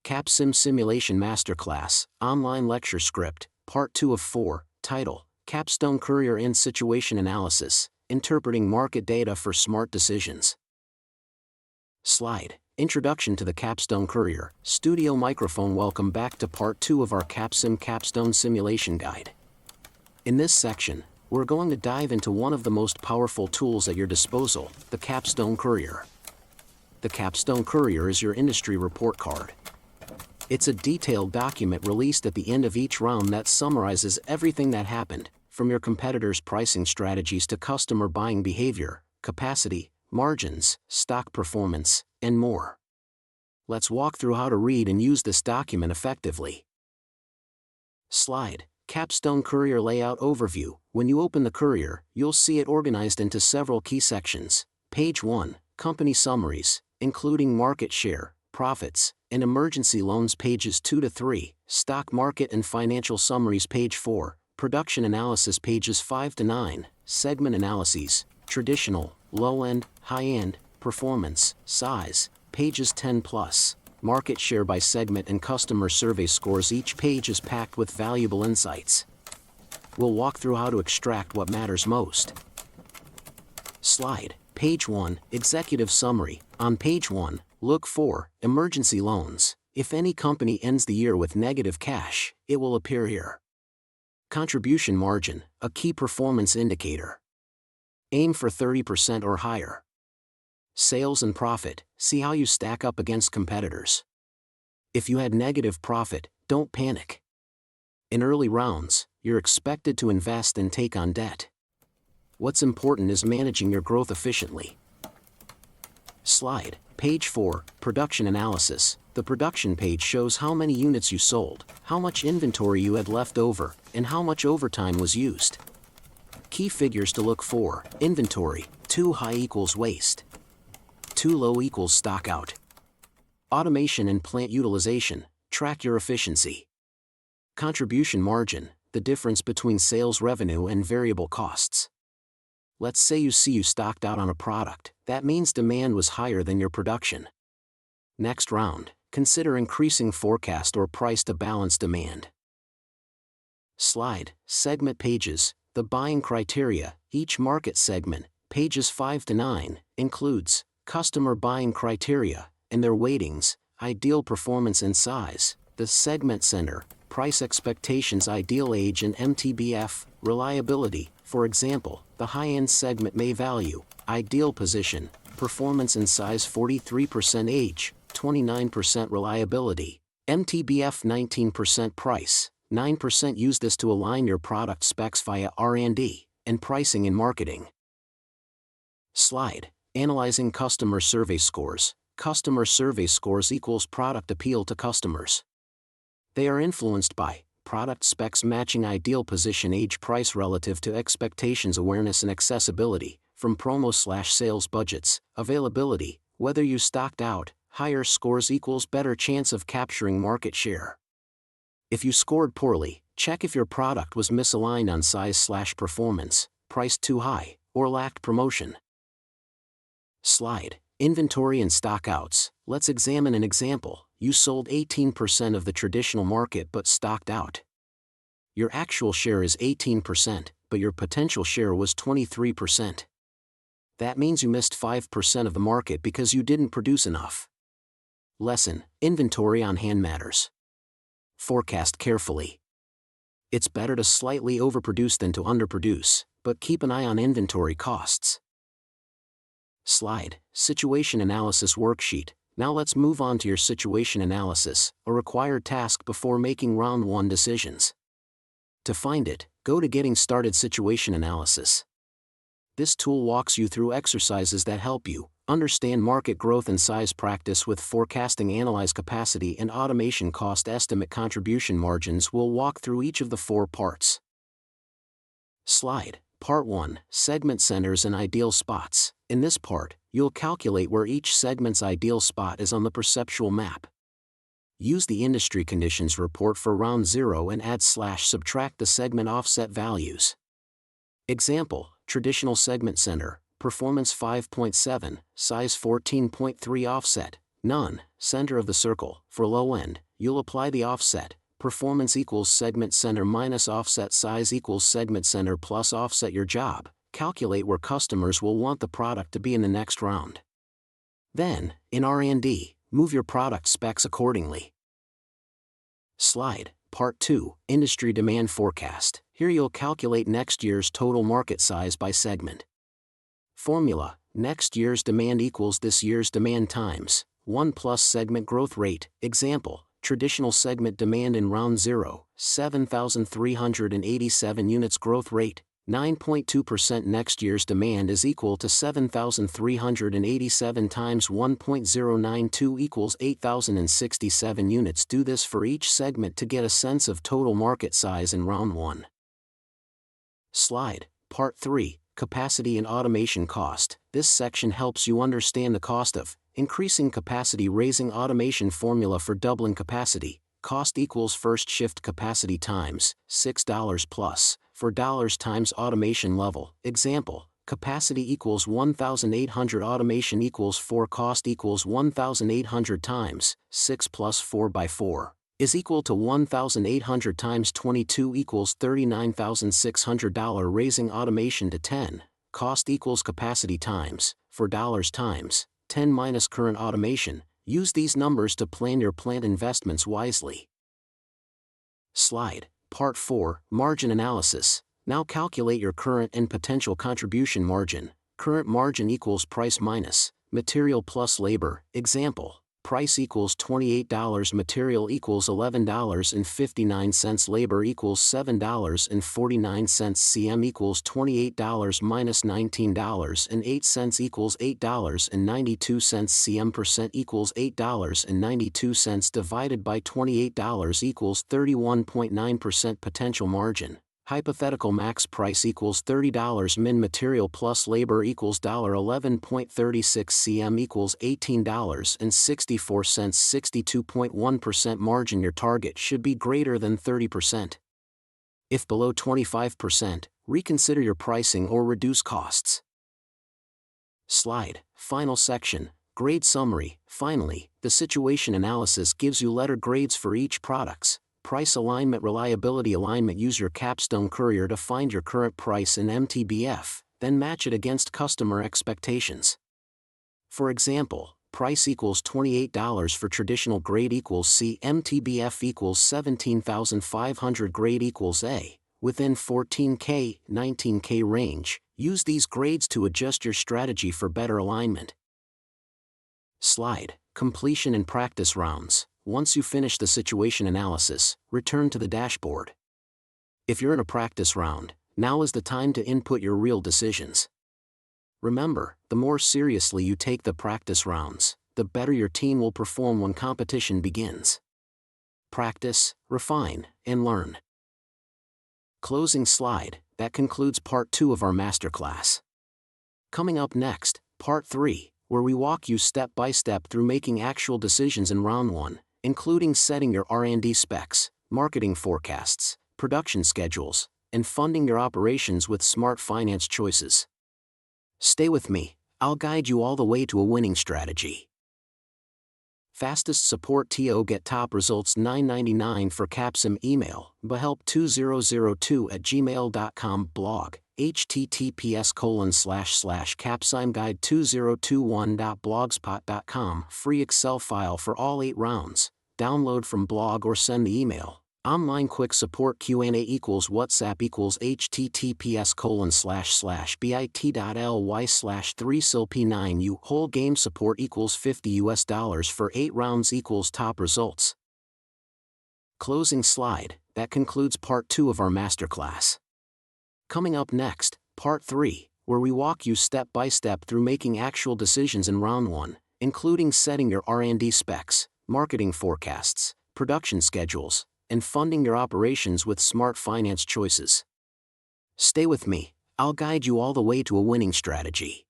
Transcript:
CapSim Simulation Masterclass, Online Lecture Script, Part 2 of 4, Title, Capstone Courier and Situation Analysis, Interpreting Market Data for Smart Decisions. Slide, Introduction to the Capstone Courier, Studio Microphone. Welcome back to Part 2 of our CapSim Capstone Simulation Guide. In this section, we're going to dive into one of the most powerful tools at your disposal, the Capstone Courier. The Capstone Courier is your industry report card. It's a detailed document released at the end of each round that summarizes everything that happened, from your competitors' pricing strategies to customer buying behavior, capacity, margins, stock performance, and more. Let's walk through how to read and use this document effectively. Slide, Capstone Courier Layout Overview. When you open the Courier, you'll see it organized into several key sections. Page 1, Company Summaries, including market share, profits, and emergency loans. Pages 2 to 3, Stock Market and Financial Summaries. Page 4, Production Analysis. Pages 5 to 9, Segment Analyses, Traditional, Low-End, High-End, Performance, Size. Pages 10 plus, Market Share by Segment and Customer Survey Scores. Each page is packed with valuable insights. We'll walk through how to extract what matters most. Slide, Page 1, Executive Summary. On page 1, look for emergency loans. If any company ends the year with negative cash, it will appear here. Contribution margin, a key performance indicator. Aim for 30% or higher. Sales and profit, see how you stack up against competitors. If you had negative profit, don't panic. In early rounds, you're expected to invest and take on debt. What's important is managing your growth efficiently. Slide, Page 4, Production Analysis. The production page shows how many units you sold, how much inventory you had left over, and how much overtime was used. Key figures to look for: inventory, too high equals waste. Too low equals stock out. Automation and plant utilization, track your efficiency. Contribution margin, the difference between sales revenue and variable costs. Let's say you stocked out on a product, that means demand was higher than your production. Next round, consider increasing forecast or price to balance demand. Slide, Segment Pages, the buying criteria. Each market segment, pages 5 to 9, includes customer buying criteria, and their weightings, ideal performance and size, the segment center, price expectations, ideal age and MTBF, reliability. For example, the high-end segment may value ideal position, performance and size 43% age, 29% reliability, MTBF 19% price, 9%. Use this to align your product specs via R&D, and pricing and marketing. Slide, Analyzing Customer Survey Scores. Customer survey scores equals product appeal to customers. They are influenced by product specs matching ideal position, age, price relative to expectations, awareness and accessibility, from promo/sales budgets, availability, whether you stocked out. Higher scores equals better chance of capturing market share. If you scored poorly, check if your product was misaligned on size/performance, priced too high, or lacked promotion. Slide, Inventory and Stockouts. Let's examine an example. You sold 18% of the traditional market but stocked out. Your actual share is 18%, but your potential share was 23%. That means you missed 5% of the market because you didn't produce enough. Lesson, Inventory on hand matters. Forecast carefully. It's better to slightly overproduce than to underproduce, but keep an eye on inventory costs. Slide, Situation Analysis Worksheet. Now let's move on to your situation analysis, a required task before making round 1 decisions. To find it, go to Getting Started Situation Analysis. This tool walks you through exercises that help you understand market growth and size, practice with forecasting, analyze capacity and automation, cost estimate, contribution margins. We'll walk through each of the 4 parts. Slide, Part 1, Segment Centers and Ideal Spots. In this part, you'll calculate where each segment's ideal spot is on the perceptual map. Use the industry conditions report for round 0 and add/subtract the segment offset values. Example, Traditional Segment Center, performance 5.7, size 14.3, offset None, center of the circle. For low end, you'll apply the offset. Performance equals segment center minus offset size equals segment center plus offset. Your job, calculate where customers will want the product to be in the next round. Then, in R&D, move your product specs accordingly. Slide, Part 2, Industry Demand Forecast. Here you'll calculate next year's total market size by segment. Formula, next year's demand equals this year's demand times 1 plus segment growth rate. Example, traditional segment demand in round 0, 7,387 units growth rate, 9.2%. Next year's demand is equal to 7,387 times 1.092 equals 8,067 units. Do this for each segment to get a sense of total market size in round 1. Slide, Part 3, Capacity and Automation Cost. This section helps you understand the cost of increasing capacity. Raising automation formula for doubling capacity. Cost equals first shift capacity times $6 plus for dollars times automation level. Example, capacity equals 1,800, automation equals 4, cost equals 1,800 times 6 plus 4 by 4 is equal to 1,800 times 22 equals $39,600. Raising automation to 10, cost equals capacity times for dollars times 10 minus current automation. Use these numbers to plan your plant investments wisely. Slide, Part 4, Margin Analysis. Now calculate your current and potential contribution margin. Current margin equals price minus material plus labor. Example, price equals $28, material equals $11.59, labor equals $7.49, CM equals $28 minus $19.08 equals $8.92, CM percent equals $8.92 divided by $28 equals 31.9% potential margin. Hypothetical max price equals $30, min material plus labor equals $11.36, CM equals $18.64, 62.1% margin. Your target should be greater than 30%. If below 25%, reconsider your pricing or reduce costs. Slide, Final section, Grade Summary. Finally, the situation analysis gives you letter grades for each products. Price alignment, reliability alignment. Use your Capstone courier to find your current price in MTBF, then match it against customer expectations. For example, price equals $28 for traditional grade equals C, MTBF equals 17,500, grade equals A, within 14K, 19K range. Use these grades to adjust your strategy for better alignment. Slide, Completion and Practice Rounds. Once you finish the situation analysis, return to the dashboard. If you're in a practice round, now is the time to input your real decisions. Remember, the more seriously you take the practice rounds, the better your team will perform when competition begins. Practice, refine, and learn. Closing slide. That concludes Part 2 of our Masterclass. Coming up next, Part 3, where we walk you step by step through making actual decisions in Round 1, including setting your R&D specs, marketing forecasts, production schedules, and funding your operations with smart finance choices. Stay with me, I'll guide you all the way to a winning strategy. Fastest support TO. Get top results $9.99 for CapSim. Email, behelp2002@gmail.com. Blog, https://capsimguide2021.blogspot.com. Free Excel file for all 8 rounds. Download from blog or send the email. Online quick support Q&A equals WhatsApp equals https://bit.ly/3silp9u. Whole game support equals $50 for 8 rounds equals top results. Closing slide. That concludes Part 2 of our Masterclass. Coming up next, Part 3, where we walk you step by step through making actual decisions in Round 1, including setting your R&D specs, marketing forecasts, production schedules, and funding your operations with smart finance choices. Stay with me, I'll guide you all the way to a winning strategy.